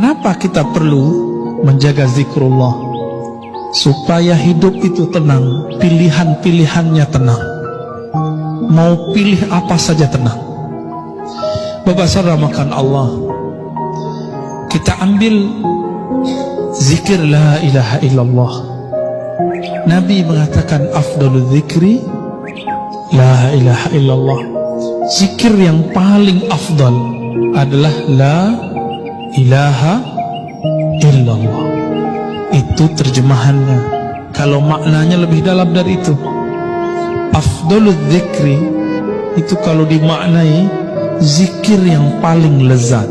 Kenapa kita perlu menjaga zikrullah? Supaya hidup itu tenang, pilihan-pilihannya tenang. Mau pilih apa saja tenang. Bapak saudara makan Allah, kita ambil zikir la ilaha illallah. Nabi mengatakan afdalul zikri la ilaha illallah. Zikir yang paling afdal adalah la ilaha illallah. Itu terjemahannya. Kalau maknanya lebih dalam dari itu, afdalul zikri itu kalau dimaknai zikir yang paling lezat,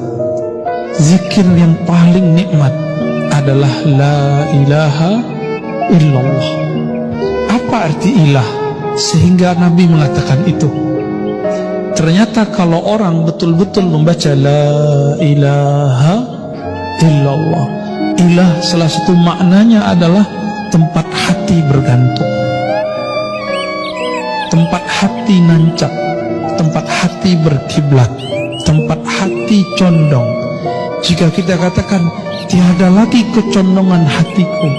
zikir yang paling nikmat adalah la ilaha illallah. Apa arti ilah sehingga Nabi mengatakan itu? Ternyata kalau orang betul-betul membaca la ilaha illallah, ilah salah satu maknanya adalah tempat hati bergantung, tempat hati nancap, tempat hati berkiblat, tempat hati condong. Jika kita katakan tiada lagi kecondongan hatiku,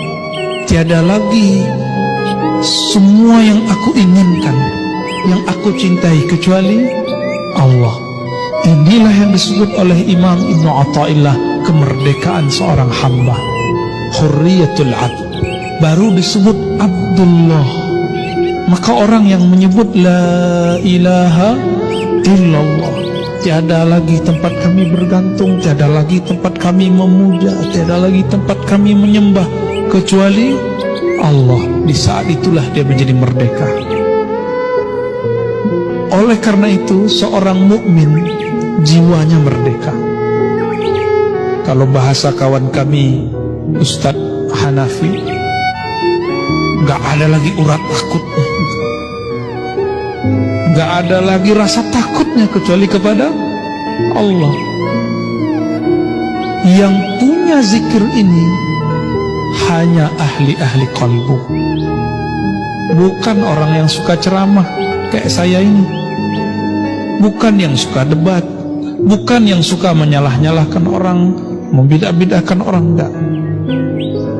tiada lagi semua yang aku inginkan, yang aku cintai kecuali Allah. Inilah yang disebut oleh Imam Ibn Atta'illah kemerdekaan seorang hamba, hurriyatul abd. Baru disebut Abdullah. Maka orang yang menyebut la ilaha illallah, tiada lagi tempat kami bergantung, tiada lagi tempat kami memuja, tiada lagi tempat kami menyembah kecuali Allah. Di saat itulah dia menjadi merdeka. Oleh karena itu seorang mukmin jiwanya merdeka. Kalau bahasa kawan kami Ustadz Hanafi, gak ada lagi urat takutnya, gak ada lagi rasa takutnya kecuali kepada Allah. Yang punya zikir ini hanya ahli-ahli qalbu, bukan orang yang suka ceramah kayak saya ini, bukan yang suka debat, bukan yang suka menyalah-nyalahkan orang, membidah-bidahkan orang, enggak.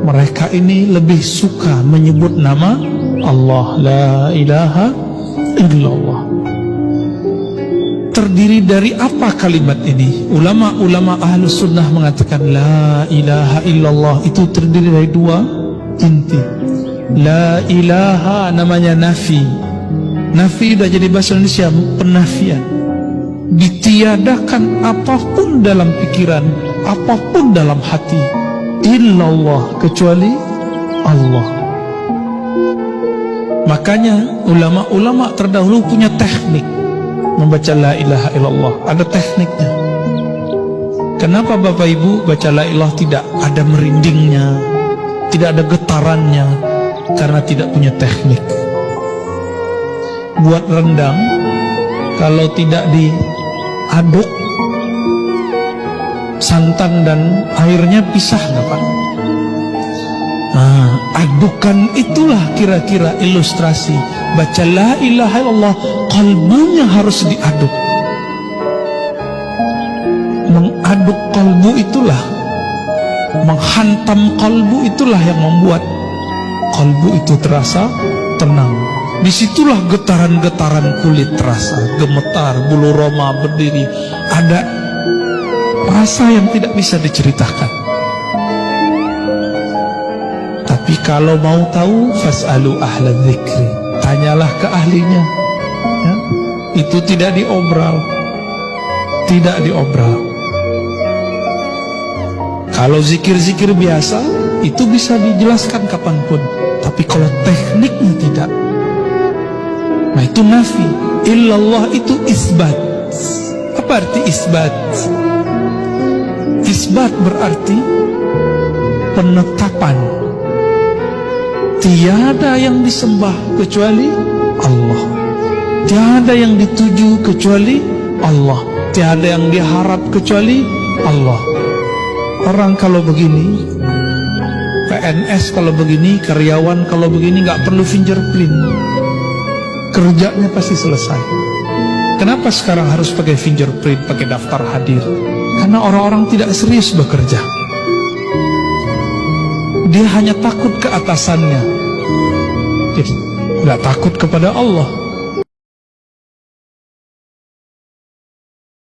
Mereka ini lebih suka menyebut nama Allah, la ilaha illallah. Terdiri dari apa kalimat ini? Ulama-ulama ahlus sunnah mengatakan la ilaha illallah itu terdiri dari dua inti. La ilaha namanya nafi. Nafi sudah jadi bahasa Indonesia, penafian. Ditiadakan apapun dalam pikiran, apapun dalam hati, illallah, kecuali Allah. Makanya ulama-ulama terdahulu punya teknik membaca la ilaha illallah, ada tekniknya. Kenapa Bapak Ibu baca la ilaha tidak ada merindingnya, tidak ada getarannya? Karena tidak punya teknik. Buat rendang, kalau tidak diaduk, santan dan airnya pisah nggak Pak? Nah, adukan itulah kira-kira ilustrasi baca la ilaha illallah, kalbunya harus diaduk. Mengaduk kalbu itulah, menghantam kalbu itulah yang membuat kalbu itu terasa tenang. Disitulah getaran-getaran kulit terasa, gemetar, bulu roma berdiri, ada rasa yang tidak bisa diceritakan. Tapi kalau mau tahu, fas'alu ahla dzikri, tanyalah ke ahlinya ya. Itu tidak diobral, tidak diobral. Kalau zikir-zikir biasa itu bisa dijelaskan kapanpun, tapi kalau tekniknya tidak. Nah itu nafi. Illallah itu isbat. Apa arti isbat? Isbat berarti penetapan. Tiada yang disembah kecuali Allah, tiada yang dituju kecuali Allah, tiada yang diharap kecuali Allah. Orang kalau begini, PNS kalau begini, karyawan kalau begini, nggak perlu fingerprint, kerjanya pasti selesai. Kenapa sekarang harus pakai fingerprint, pakai daftar hadir? Karena orang-orang tidak serius bekerja. dia hanya takut ke atasannya, jadi nggak takut kepada Allah.